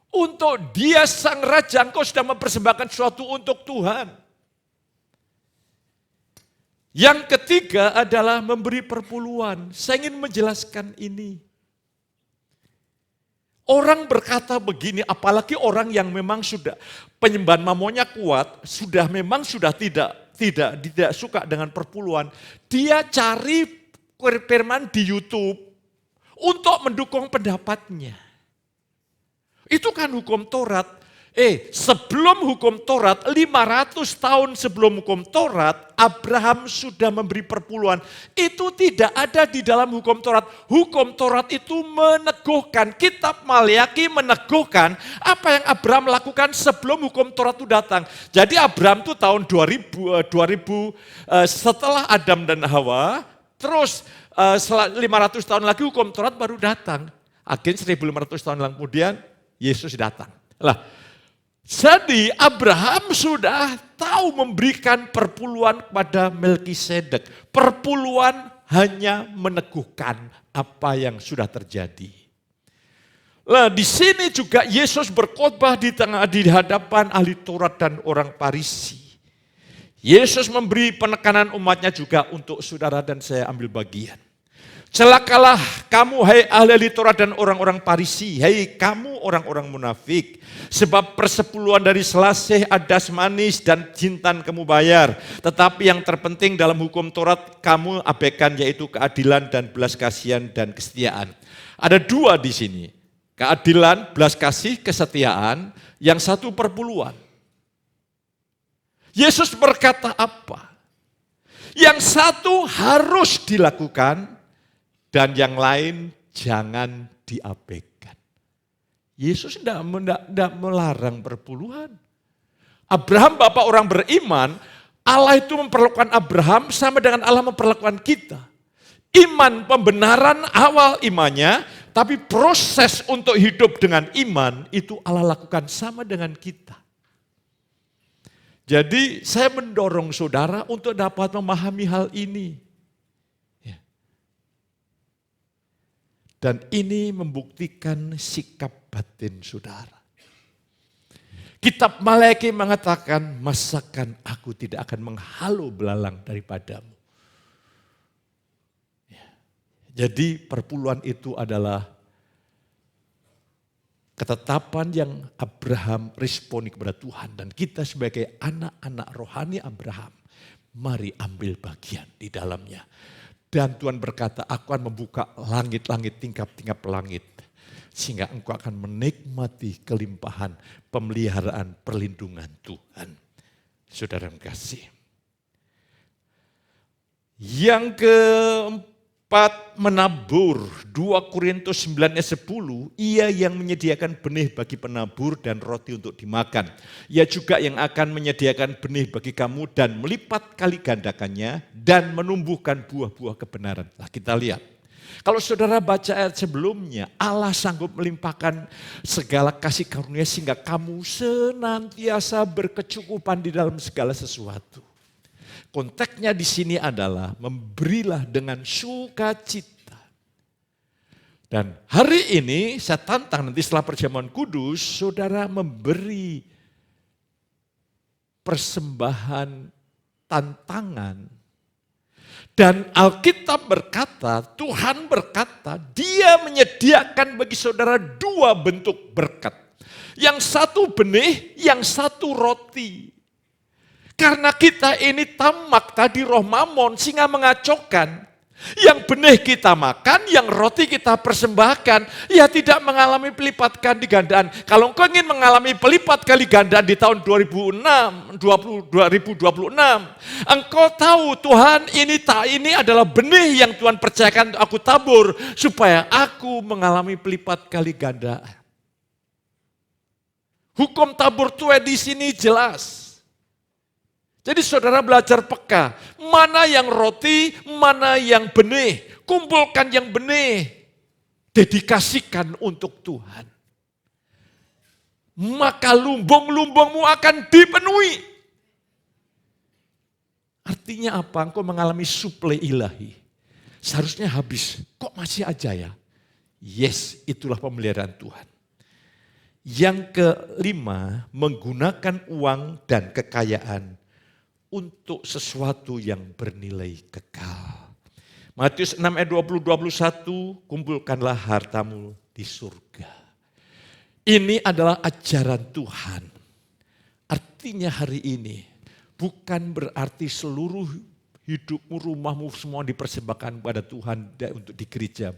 Untuk dia sang raja, engkau sudah mempersembahkan sesuatu untuk Tuhan. Yang ketiga adalah memberi perpuluhan. Saya ingin menjelaskan ini. Orang berkata begini, apalagi orang yang memang sudah penyembahan mamonnya kuat, memang sudah tidak suka dengan perpuluhan. Dia cari firman di YouTube untuk mendukung pendapatnya. Itu kan hukum Taurat. Sebelum hukum Taurat, 500 tahun sebelum hukum Taurat, Abraham sudah memberi perpuluhan. Itu tidak ada di dalam hukum Taurat. Hukum Taurat itu meneguhkan, kitab Maleakhi meneguhkan apa yang Abraham lakukan sebelum hukum Taurat itu datang. Jadi Abraham itu tahun 2000 setelah Adam dan Hawa, terus 500 tahun lagi hukum Taurat baru datang. Akhirnya 1500 tahun kemudian Yesus datang. Jadi Abraham sudah tahu memberikan perpuluhan kepada Melkisedek. Perpuluhan hanya meneguhkan apa yang sudah terjadi. Di sini juga Yesus berkhotbah di hadapan ahli Taurat dan orang Farisi. Yesus memberi penekanan umatnya juga untuk saudara dan saya ambil bagian. Celakalah kamu hai ahli Taurat dan orang-orang Farisi, hai kamu orang-orang munafik. Sebab persepuluhan dari selasih, adas manis dan jintan kamu bayar. Tetapi yang terpenting dalam hukum Taurat kamu abaikan, yaitu keadilan dan belas kasihan dan kesetiaan. Ada dua di sini, keadilan, belas kasih, kesetiaan, yang satu perpuluhan. Yesus berkata apa? Yang satu harus dilakukan, dan yang lain jangan diabaikan. Yesus tidak melarang perpuluhan. Abraham bapak orang beriman, Allah itu memperlakukan Abraham sama dengan Allah memperlakukan kita. Iman pembenaran awal imannya, tapi proses untuk hidup dengan iman itu Allah lakukan sama dengan kita. Jadi saya mendorong saudara untuk dapat memahami hal ini. Dan ini membuktikan sikap batin saudara. Kitab Maleakhi mengatakan, masakan aku tidak akan menghalau belalang daripadamu. Jadi perpuluhan itu adalah ketetapan yang Abraham responi kepada Tuhan. Dan kita sebagai anak-anak rohani Abraham, mari ambil bagian di dalamnya. Dan Tuhan berkata, aku akan membuka langit-langit, tingkap-tingkap langit. Sehingga engkau akan menikmati kelimpahan pemeliharaan perlindungan Tuhan. Saudara yang kasih. Yang keempat, menabur. 2 Korintus 9 ayat 10, ia yang menyediakan benih bagi penabur dan roti untuk dimakan. Ia juga yang akan menyediakan benih bagi kamu dan melipat kali gandakannya dan menumbuhkan buah-buah kebenaran. Nah, kita lihat. Kalau saudara baca ayat sebelumnya, Allah sanggup melimpahkan segala kasih karunia sehingga kamu senantiasa berkecukupan di dalam segala sesuatu. Konteksnya di sini adalah memberilah dengan sukacita. Dan hari ini saya tantang nanti setelah perjamuan kudus, saudara memberi persembahan tantangan. Dan Alkitab berkata, Tuhan berkata, Dia menyediakan bagi saudara dua bentuk berkat. Yang satu benih, yang satu roti. Karena kita ini tamak tadi roh mamon sehingga mengacaukan. Yang benih kita makan, yang roti kita persembahkan, ya tidak mengalami pelipat kali gandaan. Kalau engkau ingin mengalami pelipat kali gandaan di tahun 2026, engkau tahu Tuhan ini adalah benih yang Tuhan percayakan untuk aku tabur, supaya aku mengalami pelipat kali gandaan. Hukum tabur tuai di sini jelas. Jadi saudara belajar peka, mana yang roti, mana yang benih. kumpulkan yang benih, dedikasikan untuk Tuhan. Maka lumbung-lumbungmu akan dipenuhi. Artinya apa? Engkau mengalami suplai ilahi. Seharusnya habis, kok masih aja ya? Yes, itulah pemeliharaan Tuhan. Yang kelima, menggunakan uang dan kekayaan untuk sesuatu yang bernilai kekal. Matius 6 ayat 20-21, kumpulkanlah hartamu di surga. Ini adalah ajaran Tuhan. Artinya hari ini bukan berarti seluruh hidupmu, rumahmu semua dipersembahkan pada Tuhan untuk di gereja.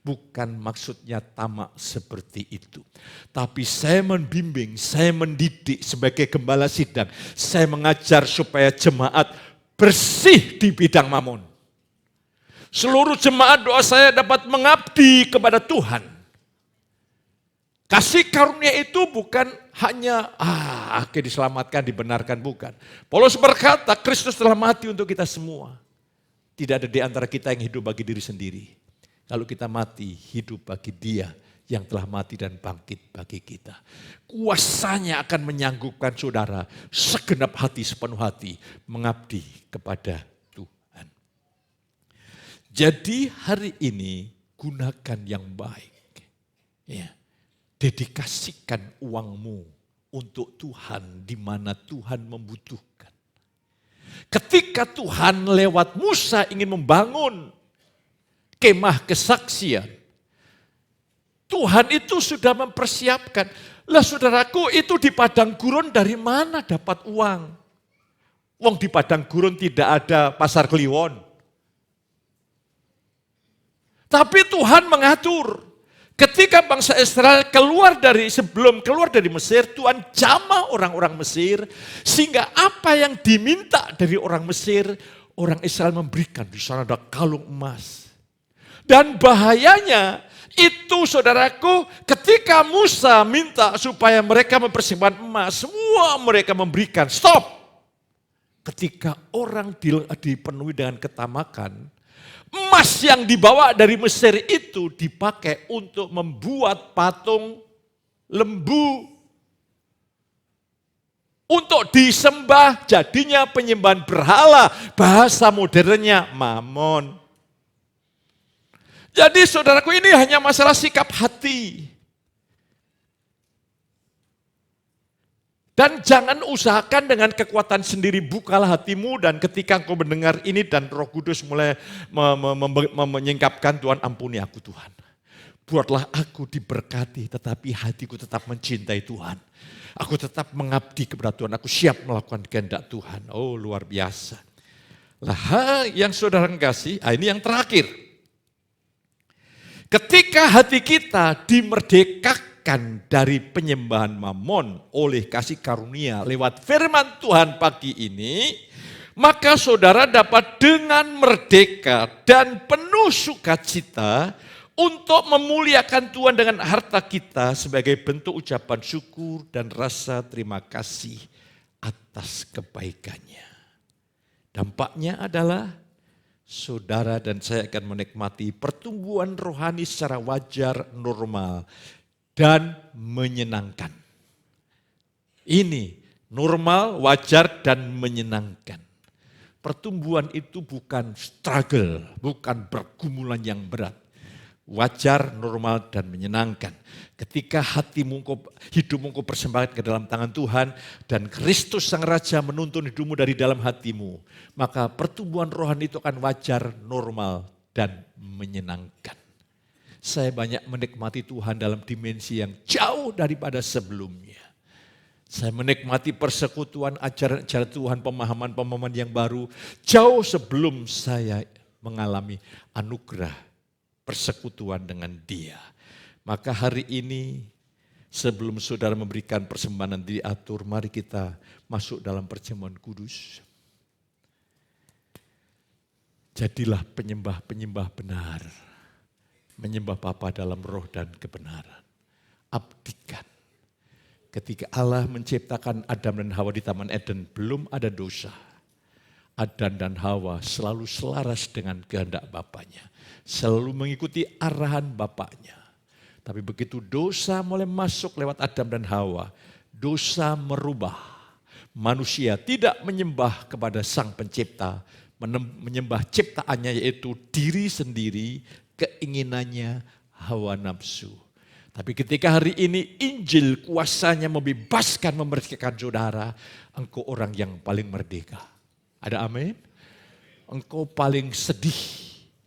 Bukan maksudnya tamak seperti itu. Tapi saya membimbing, saya mendidik sebagai gembala sidang. Saya mengajar supaya jemaat bersih di bidang mamon. Seluruh jemaat doa saya dapat mengabdi kepada Tuhan. Kasih karunia itu bukan hanya diselamatkan, dibenarkan, bukan. Paulus berkata, Kristus telah mati untuk kita semua. Tidak ada di antara kita yang hidup bagi diri sendiri. Kalau kita mati, hidup bagi Dia yang telah mati dan bangkit bagi kita. Kuasanya akan menyanggupkan saudara segenap hati, sepenuh hati mengabdi kepada Tuhan. Jadi hari ini gunakan yang baik. Ya. Dedikasikan uangmu untuk Tuhan di mana Tuhan membutuhkan. Ketika Tuhan lewat Musa ingin membangun kemah kesaksian, Tuhan itu sudah mempersiapkan. Lah saudaraku, itu di padang gurun dari mana dapat uang? Wong di padang gurun tidak ada pasar kliwon. Tapi Tuhan mengatur. Ketika bangsa Israel sebelum keluar dari Mesir, Tuhan jamah orang-orang Mesir, sehingga apa yang diminta dari orang Mesir, orang Israel memberikan. Di sana ada kalung emas. Dan bahayanya itu saudaraku, ketika Musa minta supaya mereka mempersembahkan emas, semua mereka memberikan. Stop! Ketika orang dipenuhi dengan ketamakan, emas yang dibawa dari Mesir itu dipakai untuk membuat patung lembu. Untuk disembah, jadinya penyembahan berhala. Bahasa modernnya mamon. Jadi saudaraku, ini hanya masalah sikap hati. Dan jangan usahakan dengan kekuatan sendiri, bukalah hatimu dan ketika engkau mendengar ini dan Roh Kudus mulai menyingkapkan, Tuhan ampuni aku Tuhan. Buatlah aku diberkati tetapi hatiku tetap mencintai Tuhan. Aku tetap mengabdi kepada Tuhan, aku siap melakukan kehendak Tuhan. Oh luar biasa. Lah yang saudara kasih, ini yang terakhir. Ketika hati kita dimerdekakan dari penyembahan mamon oleh kasih karunia lewat firman Tuhan pagi ini, maka saudara dapat dengan merdeka dan penuh sukacita untuk memuliakan Tuhan dengan harta kita sebagai bentuk ucapan syukur dan rasa terima kasih atas kebaikannya. Dampaknya adalah saudara dan saya akan menikmati pertumbuhan rohani secara wajar, normal, dan menyenangkan. Ini normal, wajar, dan menyenangkan. Pertumbuhan itu bukan struggle, bukan pergumulan yang berat. Wajar, normal, dan menyenangkan. Ketika hidupmu kau persembahkan ke dalam tangan Tuhan dan Kristus Sang Raja menuntun hidupmu dari dalam hatimu, maka pertumbuhan rohani itu akan wajar, normal, dan menyenangkan. Saya banyak menikmati Tuhan dalam dimensi yang jauh daripada sebelumnya. Saya menikmati persekutuan, ajaran-ajaran Tuhan, pemahaman-pemahaman yang baru, jauh sebelum saya mengalami anugerah persekutuan dengan Dia. Maka hari ini sebelum saudara memberikan persembahan diatur, mari kita masuk dalam perjamuan kudus. Jadilah penyembah-penyembah benar. Menyembah Bapa dalam roh dan kebenaran. Abdikan. Ketika Allah menciptakan Adam dan Hawa di Taman Eden, belum ada dosa. Adam dan Hawa selalu selaras dengan kehendak Bapaknya. Selalu mengikuti arahan Bapaknya. Tapi begitu dosa mulai masuk lewat Adam dan Hawa, dosa merubah. Manusia tidak menyembah kepada Sang Pencipta, menyembah ciptaannya yaitu diri sendiri, keinginannya, hawa nafsu. Tapi ketika hari ini Injil kuasanya membebaskan, memerdekakan saudara, engkau orang yang paling merdeka. Ada amin? Engkau paling sedih,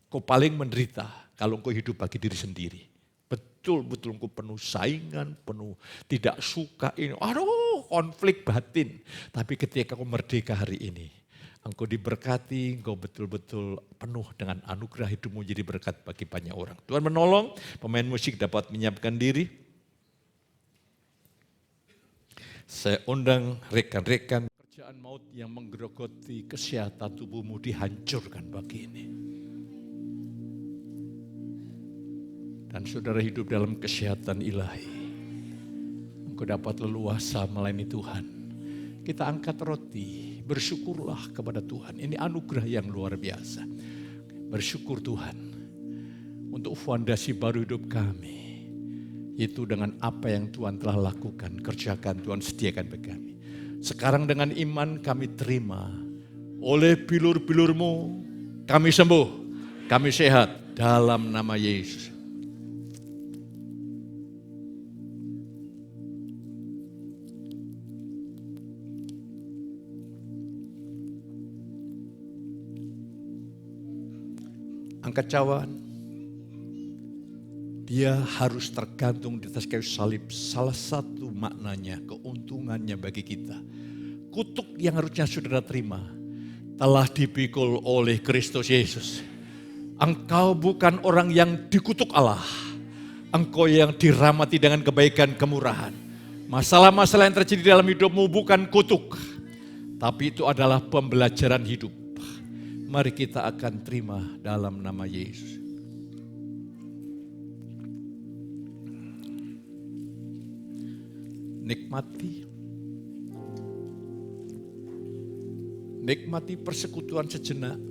engkau paling menderita kalau engkau hidup bagi diri sendiri. Betul-betul engkau penuh saingan, penuh tidak suka ini. Aduh, konflik batin. Tapi ketika engkau merdeka hari ini, engkau diberkati, engkau betul-betul penuh dengan anugerah, hidupmu jadi berkat bagi banyak orang. Tuhan menolong, pemain musik dapat menyiapkan diri. Saya undang rekan-rekan, kerjaan maut yang menggerogoti kesehatan tubuhmu dihancurkan pagi ini. Dan saudara hidup dalam kesehatan ilahi. Engkau dapat leluasa melayani Tuhan. Kita angkat roti, bersyukurlah kepada Tuhan. Ini anugerah yang luar biasa. Bersyukur Tuhan untuk fondasi baru hidup kami. Itu dengan apa yang Tuhan telah lakukan, kerjakan, Tuhan sediakan bagi kami. Sekarang dengan iman kami terima. Oleh bilur-bilur-Mu kami sembuh, kami sehat dalam nama Yesus. Angkat cawan, dia harus tergantung di atas kayu salib. Salah satu maknanya, keuntungannya bagi kita. Kutuk yang harusnya saudara terima, telah dipikul oleh Kristus Yesus. Engkau bukan orang yang dikutuk Allah. Engkau yang dirahmati dengan kebaikan kemurahan. Masalah-masalah yang terjadi dalam hidupmu bukan kutuk, tapi itu adalah pembelajaran hidup. Mari kita akan terima dalam nama Yesus. Nikmati persekutuan sejenak.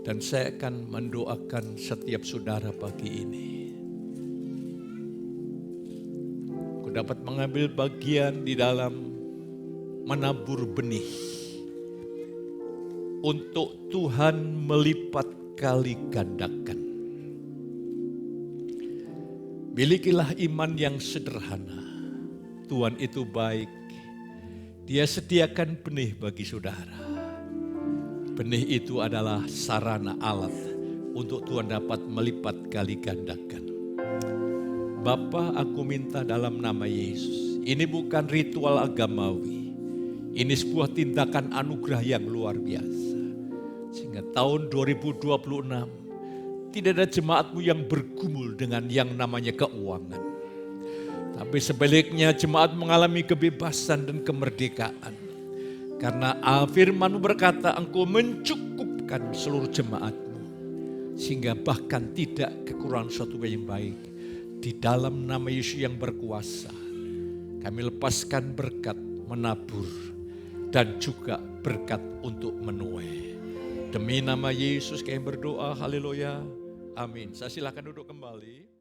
Dan saya akan mendoakan setiap saudara pagi ini. Dapat mengambil bagian di dalam menabur benih untuk Tuhan melipat kali gandakan. Milikilah iman yang sederhana. Tuhan itu baik. Dia sediakan benih bagi saudara. Benih itu adalah sarana alat untuk Tuhan dapat melipat kali gandakan. Bapa, aku minta dalam nama Yesus. Ini bukan ritual agamawi. Ini sebuah tindakan anugerah yang luar biasa. Sehingga tahun 2026 tidak ada jemaatmu yang bergumul dengan yang namanya keuangan. Tapi sebaliknya jemaat mengalami kebebasan dan kemerdekaan. Karena firman-Mu berkata engkau mencukupkan seluruh jemaat-Mu. Sehingga bahkan tidak kekurangan suatu yang baik. Di dalam nama Yesus yang berkuasa, kami lepaskan berkat menabur dan juga berkat untuk menuai. Demi nama Yesus kami berdoa, haleluya, amin. Saya silakan duduk kembali.